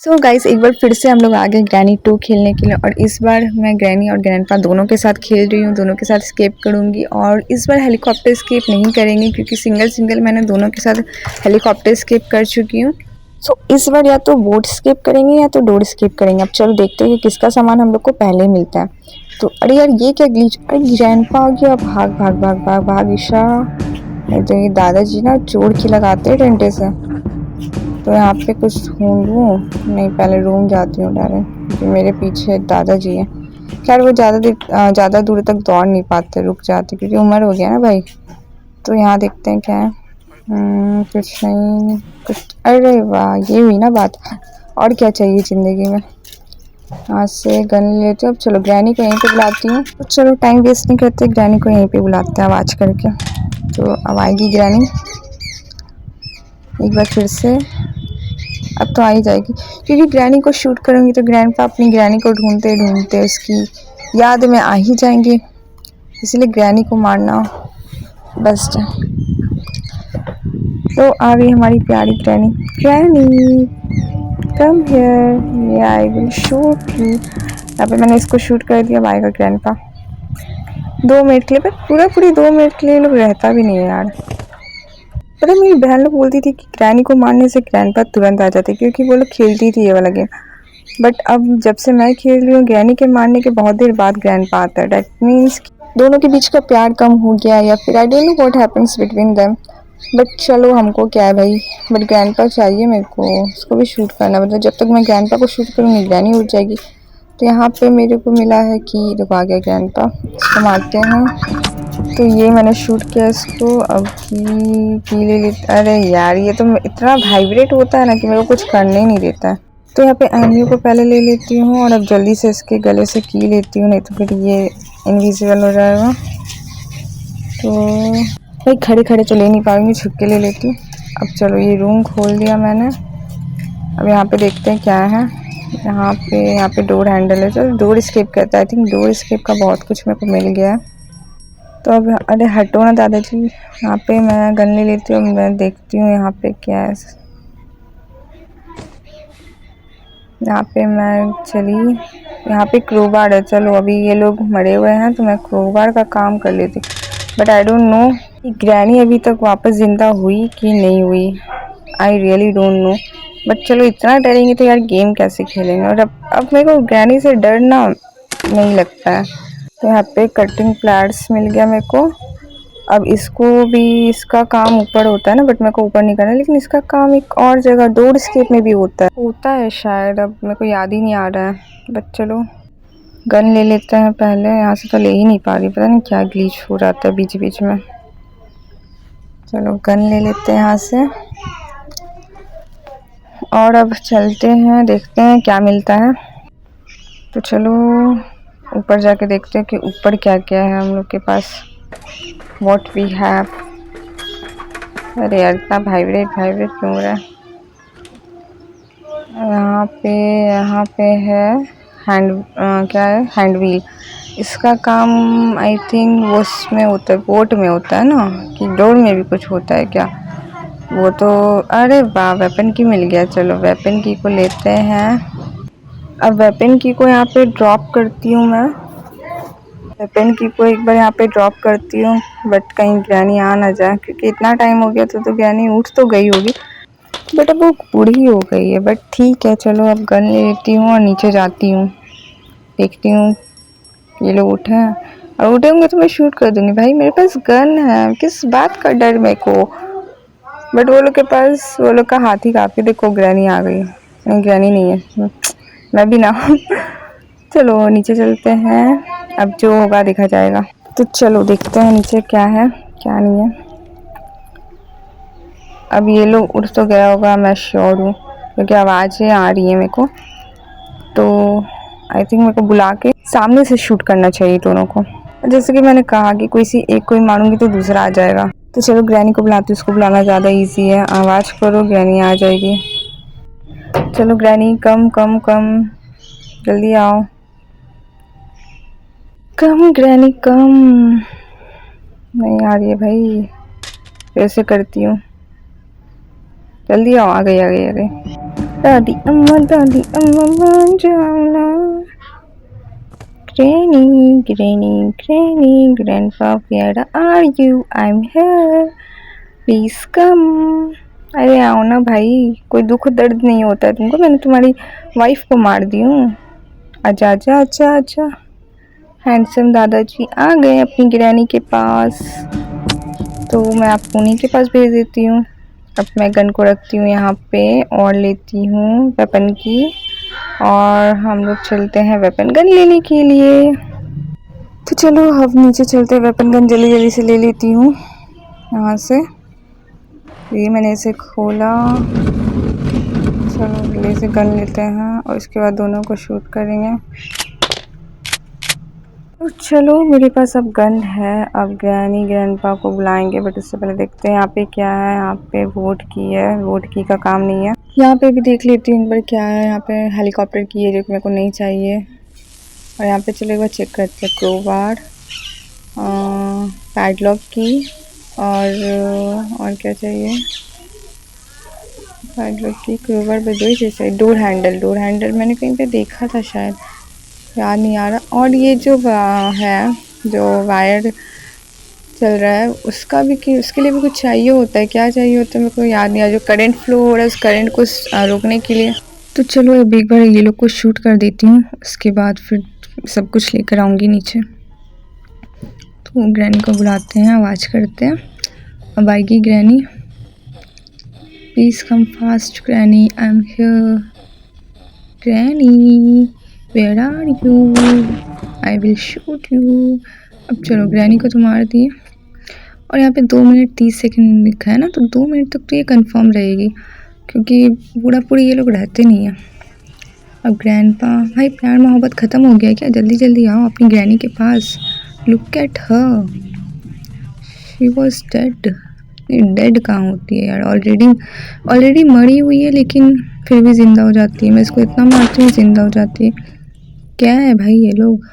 So guys एक बार फिर से हम लोग आ गए ग्रैनी 2 खेलने के लिए और इस बार मैं ग्रैनी और ग्रैंडपा दोनों के साथ खेल रही हूँ। दोनों के साथ स्केप करूँगी और इस बार हेलीकॉप्टर स्केप नहीं करेंगे क्योंकि सिंगल मैंने दोनों के साथ हेलीकॉप्टर स्केप कर चुकी हूँ। सो इस बार या तो बोट स्केप करेंगे या तो डोर स्केप करेंगे। अब चलो देखते हैं कि किसका सामान हम लोग को पहले मिलता है। तो अरे यार ये क्या ग्लिच, अरे ग्रैंडपा आ गया। भाग भाग भाग भाग भाग ईशा, नहीं तो ये दादाजी ना चोर की लगाते हैं डंडे से। तो यहाँ पे कुछ ढूंढूं, नहीं पहले रूम जाती हूँ डायरेक्ट क्योंकि मेरे पीछे दादाजी है। खैर वो ज़्यादा दूर तक दौड़ नहीं पाते, रुक जाते क्योंकि उम्र हो गया ना भाई। तो यहाँ देखते हैं क्या है। कुछ नहीं कुछ, अरे वाह ये हुई ना बात। और क्या चाहिए ज़िंदगी में। यहाँ से गन लेते हो। अब चलो ग्रैनी को यहीं पे बुलाती हूँ। तो चलो टाइम वेस्ट नहीं करते, ग्रैनी को यहीं पे बुलाते हैं आवाज़ करके। तो अब आएगी ग्रैनी एक बार फिर से। अब तो आ ही जाएगी क्योंकि ग्रैनी को शूट करूँगी तो ग्रैंडपा अपनी ग्रैनी को ढूंढते ढूंढते उसकी याद में आ ही जाएंगे, इसलिए ग्रैनी को मारना बेस्ट है। तो आ गई हमारी प्यारी granny. Granny come here, I will shoot you. यहाँ पे मैंने इसको शूट कर दिया। अब आएगा ग्रैंडपा 2 मिनट के लिए, पर पूरी 2 मिनट के लिए लोग रहता भी नहीं है यार। पता मेरी बहन लोग बोलती थी कि ग्रैनी को मारने से ग्रैंडपा तुरंत आ जाते क्योंकि वो लोग खेलती थी ये वाला गेम। बट अब जब से मैं खेल रही हूँ ग्रैनी के मारने के बहुत देर बाद ग्रैंडपा आता है। डैट मीन्स दोनों के बीच का प्यार कम हो गया या फिर I don't know what happens between them. But चलो हमको क्या है भाई, बट ग्रैंडपा चाहिए मेरे को, उसको भी शूट करना। मतलब जब तक मैं ग्रैंडपा को शूट करूँगी ग्रैनी उठ जाएगी। तो यहाँ पे मेरे को मिला है कि देखो आ गया ग्रैंडपा, इसको मारते हैं। तो ये मैंने शूट किया इसको। अब की ले लेते। अरे यार ये तो इतना वाइब्रेट होता है ना कि मेरे को कुछ करने ही नहीं देता है। तो यहाँ पे एमियो को पहले ले लेती हूँ और अब जल्दी से इसके गले से की लेती हूँ, नहीं तो फिर ये इनविजिबल हो जाएगा। तो भाई खड़े खड़े तो ले नहीं पाऊंगी, छुप के ले लेती हूँ। अब चलो ये रूम खोल दिया मैंने। अब यहाँ पे देखते हैं क्या है। यहाँ पे डोर हैंडल है, चलो डोर स्केप करता है। आई थिंक डोर स्केप का बहुत कुछ मेरे को मिल गया है। तो अब अरे हटो ना दादाजी। यहाँ पे मैं गन ले लेती हूँ, मैं देखती हूँ यहाँ पे क्या है। यहाँ पे मैं चली, यहाँ पे क्रोबार है। चलो अभी ये लोग मरे हुए हैं तो मैं क्रोबार का काम कर लेती। बट आई डोंट नो कि ग्रैनी अभी तक वापस ज़िंदा हुई कि नहीं हुई। I really don't know. But चलो इतना डरेंगे तो यार गेम कैसे खेलेंगे। और अब मेरे को ग्रैनी से डरना नहीं लगता है। तो यहाँ पे कटिंग प्लाट्स मिल गया मेरे को। अब इसको भी, इसका काम ऊपर होता है ना, बट मेरे को ऊपर नहीं करना, लेकिन इसका काम एक और जगह डोर स्केप में भी होता है शायद। अब मेरे को याद ही नहीं आ रहा है। बट चलो गन ले लेते हैं पहले। यहाँ से तो ले ही नहीं पा रही, पता नहीं क्या ग्लिच हो रहा था बीच बीच में। चलो गन ले लेते हैं यहाँ से और अब चलते हैं, देखते हैं क्या मिलता है। तो चलो ऊपर जाके देखते हैं कि ऊपर क्या क्या है हम लोग के पास। What we have. अरे यार इतना वाइब्रेट क्यों हो रहा है। यहाँ पे है क्या है, हैंड व्हील। इसका काम आई थिंक वो उसमें होता है, बोट में होता है ना, कि डोर में भी कुछ होता है क्या वो तो। अरे वाह वेपन की मिल गया। चलो वेपन की को लेते हैं। अब वेपन की को यहाँ पे ड्रॉप करती हूँ मैं। वेपन की को एक बार यहाँ पे ड्रॉप करती हूँ, बट कहीं ग्रैनी आ ना जाए क्योंकि इतना टाइम हो गया तो ग्रैनी उठ तो गई होगी, बट अब वो बूढ़ी हो गई है। बट ठीक है चलो अब गन ले लेती हूँ और नीचे जाती हूँ, देखती हूँ ये लोग उठे हैं। और उठे होंगे तो मैं शूट कर दूँगी। भाई मेरे पास गन है, किस बात का डर मेरे को। बट वो लोग के पास, वो लोग का हाथ ही काफ़ी। देखो ग्रैनी आ गई। नहीं ग्रैनी नहीं है, मैं भी ना चलो नीचे चलते हैं, अब जो होगा देखा जाएगा। तो चलो देखते हैं नीचे क्या है क्या नहीं है। अब ये लोग उठ तो गया होगा, मैं श्योर हूँ क्योंकि आवाज़ें आ रही है मेरे को। तो आई थिंक मेरे को बुला के सामने से शूट करना चाहिए दोनों को। जैसे कि मैंने कहा कि कोई सी एक कोई मारूंगी तो दूसरा आ जाएगा। तो चलो ग्रैनी को बुलाती हूँ, उसको बुलाना ज़्यादा इजी है। आवाज़ करो ग्रैनी आ जाएगी। चलो ग्रैनी कम कम कम, जल्दी आओ। कम ग्रैनी कम। नहीं आ रही है भाई, कैसे करती हूँ। जल्दी आओ, आ गई। दादी अम्मा मान जाओ ना। Granny, grandpa, where are you? I'm here. Please come. अरे आओ ना भाई, कोई दुख दर्द नहीं होता है तुमको? मैंने तुम्हारी वाइफ को मार दी हूँ। आजा आजा आजा आजा। हैंडसम दादाजी आ गए अपनी ग्रैनी के पास, तो मैं आपको उन्हीं के पास भेज देती हूँ। अब मैं गन को रखती हूँ यहाँ पे और लेती हूँ वेपन की, और हम लोग चलते हैं वेपन गन लेने के लिए। तो चलो अब नीचे चलते हैं, वेपन गन जल्दी जल्दी से ले लेती हूँ यहाँ से। ये मैंने इसे खोला, चलो जल्दी से गन लेते हैं और इसके बाद दोनों को शूट करेंगे। तो चलो मेरे पास अब गन है, अब ग्रैनी ग्रैंडपा को बुलाएंगे, बट उससे पहले देखते हैं यहाँ पे क्या है। यहाँ पे वोट की है, वोट की का काम नहीं है। यहाँ पे भी देख लेती हूँ एक बार क्या है। यहाँ पे हेलीकॉप्टर की है जो कि मेरे को नहीं चाहिए, और यहाँ पे चलो एक बार चेक करते हैं। क्रोबार, पैडलॉक की, और क्या चाहिए? पैडलॉक की, क्रोबार, पर दो ही चीज़ चाहिए। डोर हैंडल मैंने कहीं पे देखा था शायद, याद नहीं आ रहा। और ये जो है, जो वायर चल रहा है उसका भी, कि उसके लिए भी कुछ चाहिए होता है। क्या चाहिए होता है मेरे को याद नहीं आ रहा। जो करंट फ्लो हो रहा है उस करंट को रोकने के लिए। तो चलो अब एक बार ये लोग को शूट कर देती हूँ, उसके बाद फिर सब कुछ लेकर आऊँगी नीचे। तो ग्रैनी को बुलाते हैं, आवाज़ करते हैं। अब आएगी granny. Please come fast granny, I am here. Granny where are you, I will shoot you. अब चलो ग्रैनी को तो मार दिए, और यहाँ पे 2 मिनट 30 सेकंड लिखा है ना, तो 2 मिनट तक तो ये कंफर्म रहेगी, क्योंकि पूरा ये लोग रहते नहीं हैं। अब ग्रैंडपा, भाई प्यार मोहब्बत ख़त्म हो गया क्या? जल्दी जल्दी आओ अपनी ग्रैनी के पास। Look at her, she was dead. Dead कहाँ होती है यार, ऑलरेडी मरी हुई है, लेकिन फिर भी ज़िंदा हो जाती है। मैं इसको इतना मारती हूँ ज़िंदा हो जाती है। क्या है भाई ये लोग?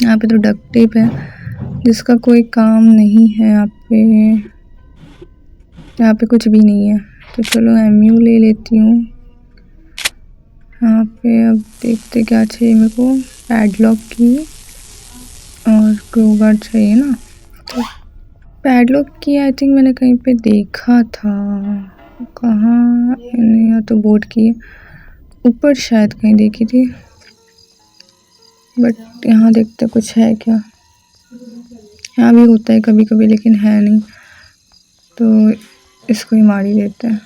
यहाँ पे तो डक्ट टेप है जिसका कोई काम नहीं है। यहाँ पे कुछ भी नहीं है। तो चलो एमयू ले लेती हूँ। यहाँ पे अब देखते क्या चाहिए मेरे को। पैडलॉक की और क्रोबार चाहिए ना, तो पैडलॉक की आई थिंक मैंने कहीं पे देखा था। कहाँ? या तो बोर्ड की ऊपर शायद कहीं देखी थी, बट यहाँ देखते कुछ है क्या। यहाँ भी होता है कभी कभी, लेकिन है नहीं, तो इसको ही मार ही लेते हैं।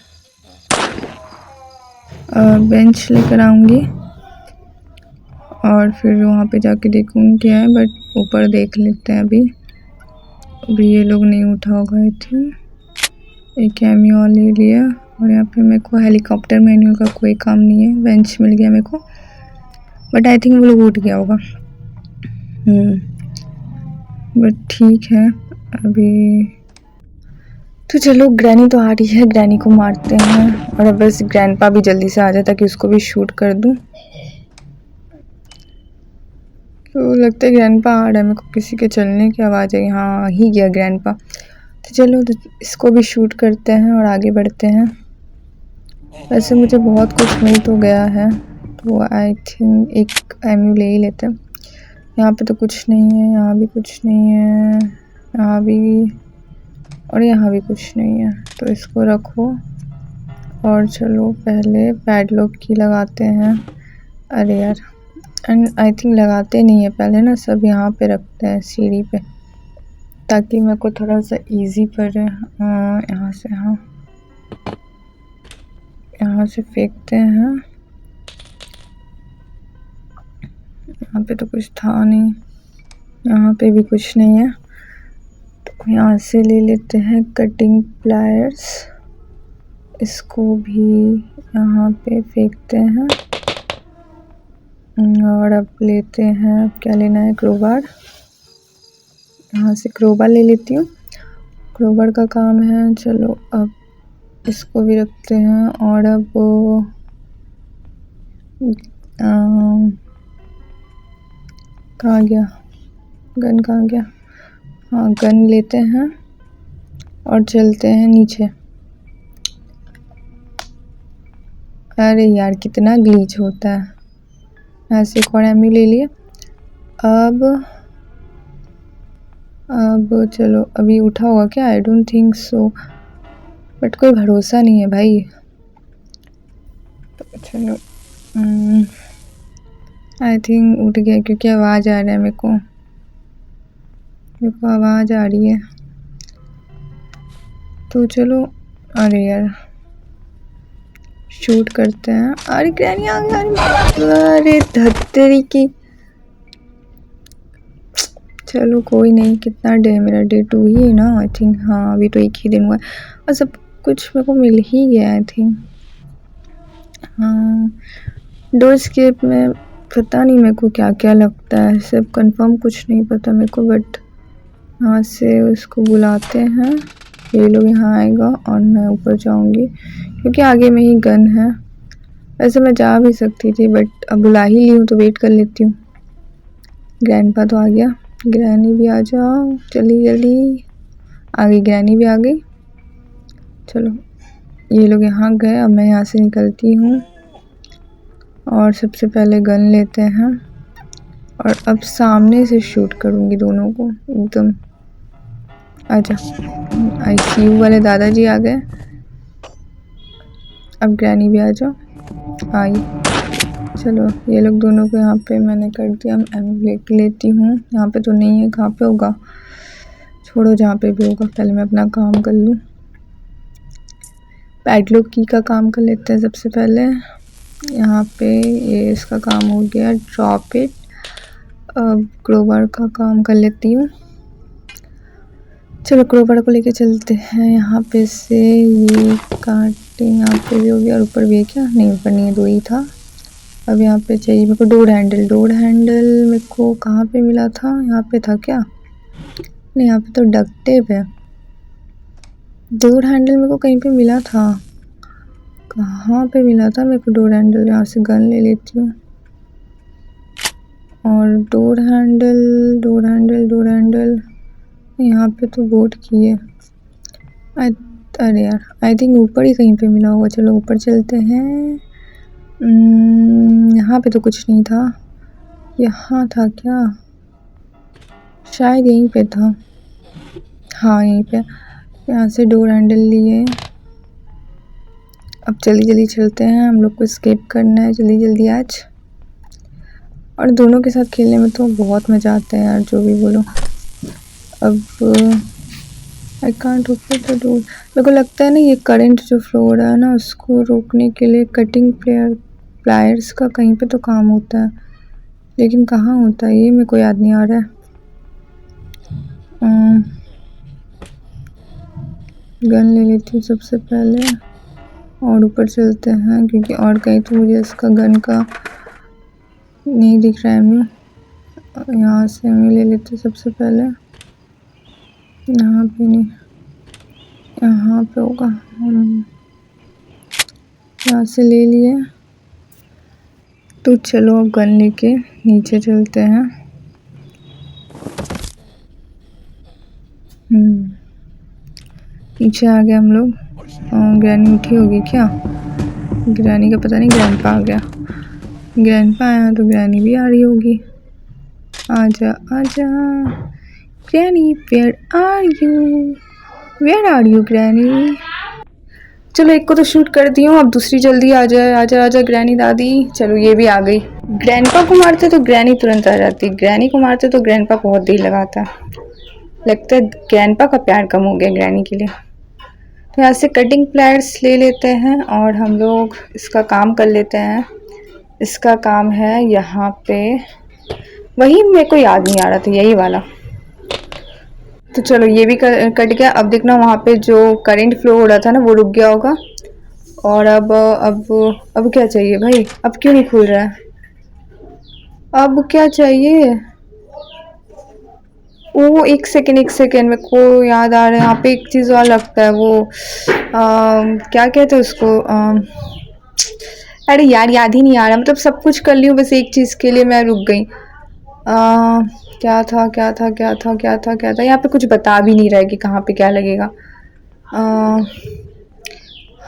बेंच लेकर आऊँगी और फिर वहाँ पे जाके देखूँगी क्या है, बट ऊपर देख लेते हैं। अभी ये लोग नहीं उठा होगा आई थिंक। एक कैमियो ले लिया, और यहाँ पे मेरे को हेलीकॉप्टर मेन्यू का कोई काम नहीं है। बेंच मिल गया मेरे को, बट आई थिंक वो लोग उठ गया होगा। बट ठीक है अभी। तो चलो ग्रैनी तो आ रही है, ग्रैनी को मारते हैं, और अब बस ग्रैंडपा भी जल्दी से आ जाए ताकि उसको भी शूट कर दूं। तो लगता है ग्रैंडपा आ रहा है, मेरे को किसी के चलने की आवाज़ है। हाँ ही गया ग्रैंडपा। तो चलो तो इसको भी शूट करते हैं और आगे बढ़ते हैं। वैसे मुझे बहुत कुछ मिल तो गया है, तो आई थिंक एक एमयू ले ही लेते हैं। यहाँ पे तो कुछ नहीं है, यहाँ भी कुछ नहीं है, यहाँ भी, और यहाँ भी कुछ नहीं है। तो इसको रखो, और चलो पहले पैडलॉक की लगाते हैं। अरे यार, एंड आई थिंक लगाते नहीं है पहले ना, सब यहाँ पे रखते हैं सीढ़ी पे, ताकि मेरे को थोड़ा सा इजी पड़े। यहाँ से, हाँ यहाँ से फेंकते हैं। यहाँ पे तो कुछ था नहीं, यहाँ पे भी कुछ नहीं है, तो यहाँ से ले लेते हैं कटिंग प्लायर्स। इसको भी यहाँ पे फेंकते हैं, और अब लेते हैं, अब क्या लेना है? क्रोबार। यहाँ से क्रोबार ले लेती हूँ, क्रोबार का काम है। चलो अब इसको भी रखते हैं, और अब कहाँ गया गन? कहाँ गया? हाँ गन लेते हैं और चलते हैं नीचे। अरे यार कितना ग्लीच होता है। ऐसे एक और एमी ले लिया। अब चलो, अभी उठा होगा क्या? I don't think so, but कोई भरोसा नहीं है भाई। तो चलो, आई थिंक उठ गया क्योंकि आवाज़ आ रहा है मेरे को आवाज़ आ रही है। तो चलो, अरे यार शूट करते हैं। अरे ग्रैनी आ गया, अरे धत्तरी की। चलो कोई नहीं, कितना डे मेरा डे 2 ही है ना आई थिंक। हाँ अभी तो एक ही दिन हुआ है और सब कुछ मेरे को मिल ही गया आई थिंक। हाँ डोर स्केप में पता नहीं मेरे को क्या क्या लगता है, सब कंफर्म कुछ नहीं पता मेरे को, बट यहाँ से उसको बुलाते हैं, ये लोग यहाँ आएगा और मैं ऊपर जाऊँगी क्योंकि आगे में ही गन है। वैसे मैं जा भी सकती थी बट अब बुला ही ली हूँ तो वेट कर लेती हूँ। ग्रैंडपा तो आ गया, ग्रैनी भी आ जाओ जल्दी जल्दी। आ गई, ग्रैनी भी आ गई। चलो ये लोग यहाँ गए, अब मैं यहाँ से निकलती हूँ और सबसे पहले गन लेते हैं और अब सामने से शूट करूँगी दोनों को एकदम। आजा, ICU वाले दादाजी आ गए। अब ग्रैनी भी आ जाओ। आई, चलो ये लोग दोनों को यहाँ पे मैंने कर दिया। मैं लेती हूँ, यहाँ पे तो नहीं है, कहाँ पे होगा? छोड़ो, जहाँ पे भी होगा। पहले मैं अपना काम कर लूँ, पैडलॉक की का काम कर लेते हैं सबसे पहले। यहाँ पे ये इसका काम हो गया, ड्रॉप इट। अब क्रोबर का काम कर लेती हूँ। चलो क्रोबर को लेके चलते हैं। यहाँ पे से ये काटे, यहाँ पे भी हो गया और ऊपर भी है क्या? नहीं ऊपर नहीं है, 2 ही था। अब यहाँ पे चाहिए मेरे को डोर हैंडल। डोर हैंडल मेरे को कहाँ पे मिला था? यहाँ पे था क्या? नहीं यहाँ पे तो डक्ट टेप है। डोर हैंडल मेरे को कहीं पे मिला था, कहाँ पे मिला था मेरे को डोर हैंडल? यहाँ से गन ले लेती हूँ और डोर हैंडल यहाँ पे तो बोर्ड की है। अरे यार आई थिंक ऊपर ही कहीं पे मिला होगा। चलो ऊपर चलते हैं। यहाँ पे तो कुछ नहीं था, यहाँ था क्या? शायद यहीं पे था, हाँ यहीं पे। यहाँ से डोर हैंडल लिए। अब जल्दी जल्दी चलते हैं, हम लोग को एस्केप करना है जल्दी जल्दी आज। और दोनों के साथ खेलने में तो बहुत मज़ा आता है यार, जो भी बोलो। अब I can't open the door. मेरे को लगता है ना ये करंट जो फ्लो हो रहा है ना, उसको रोकने के लिए कटिंग प्लायर्स का कहीं पे तो काम होता है, लेकिन कहाँ होता है ये मेरे को याद नहीं आ रहा है। गन ले लेती हूँ सबसे पहले और ऊपर चलते हैं क्योंकि और कहीं तो मुझे इसका गन का नहीं दिख रहा है। मैं यहाँ से ले लेते सबसे पहले। यहाँ पे नहीं, यहाँ पे होगा। यहाँ से ले लिए। तो चलो अब गन लेके नीचे चलते हैं। नीचे आ गए हम लोग। ग्रैनी उठी होगी क्या? ग्रैनी का पता नहीं, ग्रैंडपा आ गया। ग्रैंडपा आया तो ग्रैनी भी आ रही होगी। आजा आजा granny, where are you granny? चलो एक को तो शूट कर दी हूँ, अब दूसरी जल्दी आ जाए। आजा आजा ग्रैनी दादी। चलो ये भी आ गई। ग्रैंडपा को मारते तो ग्रैनी तुरंत आ जाती, ग्रैनी को मारते तो ग्रैंडपा बहुत देर लगाता। लगता है ग्रैंडपा का प्यार कम हो गया ग्रैनी के लिए। तो यहाँ से कटिंग प्लायर्स ले लेते हैं और हम लोग इसका काम कर लेते हैं। इसका काम है यहाँ पे, वही मेरे को याद नहीं आ रहा था, यही वाला। तो चलो ये भी कट गया। अब देखना वहाँ पे जो करंट फ्लो हो रहा था ना वो रुक गया होगा। और अब क्या चाहिए भाई? अब क्यों नहीं खुल रहा है? अब क्या चाहिए? वो एक सेकेंड मेरे को याद आ रहा है। यहाँ पे एक चीज़ और लगता है, वो क्या कहते हैं उसको? अरे यार याद ही नहीं आ रहा। मतलब सब कुछ कर ली हूँ, बस एक चीज़ के लिए मैं रुक गई। क्या था? यहाँ पे कुछ बता भी नहीं रहा है कि कहाँ पे क्या लगेगा।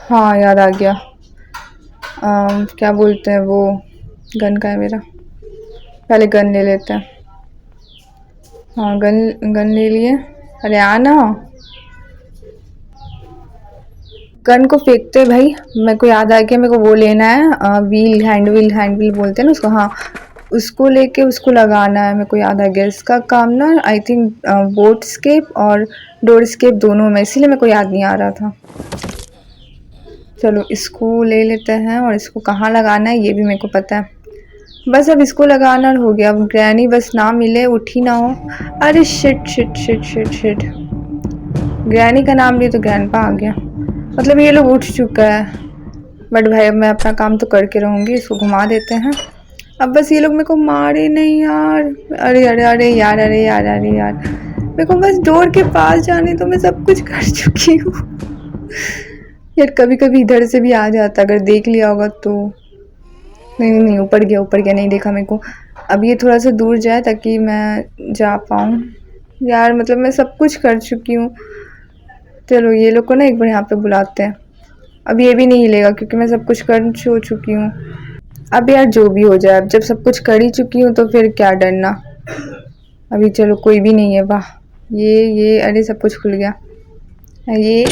हाँ याद आ गया। क्या बोलते हैं वो, गन का है मेरा, पहले गन ले लेते हैं। हाँ गन गन ले लिए। अरे आना, गन को फेंकते हैं भाई। मेरे को याद आ गया, मेरे को वो लेना है व्हील, हैंड व्हील बोलते हैं ना उसको। हाँ उसको लेके उसको लगाना है, मेरे को याद आ गया। इसका काम ना आई थिंक बोट स्केप और डोर स्केप दोनों में, इसीलिए मेरे को याद नहीं आ रहा था। चलो इसको ले लेते हैं, और इसको कहाँ लगाना है ये भी मेरे को पता है। बस अब इसको लगाना हो गया। अब ग्रैनी बस ना मिले, उठी ना हो। अरे shit shit shit shit shit, granny का नाम लिए तो ग्रैंडपा आ गया। मतलब ये लोग उठ चुका है, बट भाई अब मैं अपना काम तो करके रहूँगी। इसको घुमा देते हैं। अब बस ये लोग मेरे को मारे नहीं यार। अरे अरे अरे यार, अरे यार, अरे यार, मेरे को बस डोर के पास जाने तो मैं सब कुछ कर चुकी हूँ। यार कभी कभी इधर से भी आ जाता, अगर देख लिया होगा तो। नहीं नहीं नहीं, ऊपर गया ऊपर गया, नहीं देखा मेरे को। अब ये थोड़ा सा दूर जाए ताकि मैं जा पाऊँ। यार मतलब मैं सब कुछ कर चुकी हूँ। चलो ये लोग को ना एक बार यहाँ पे बुलाते हैं। अब ये भी नहीं हिलेगा क्योंकि मैं सब कुछ कर चुकी हूँ। अब यार जो भी हो जाए, अब जब सब कुछ कर ही चुकी हूँ तो फिर क्या डरना। अभी चलो कोई भी नहीं है। वाह, ये अरे सब कुछ खुल गया। ये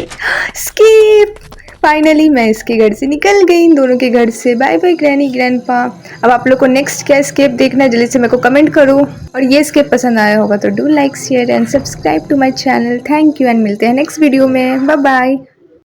स्केप, फाइनली मैं इसके घर से निकल गई, इन दोनों के घर से। Bye bye granny grandpa. अब आप लोग को नेक्स्ट क्या स्केप देखना है जल्दी से मेरे को कमेंट करो, और ये स्केप पसंद आया होगा तो do like share and subscribe to my channel. Thank you and मिलते हैं नेक्स्ट वीडियो में। Bye bye.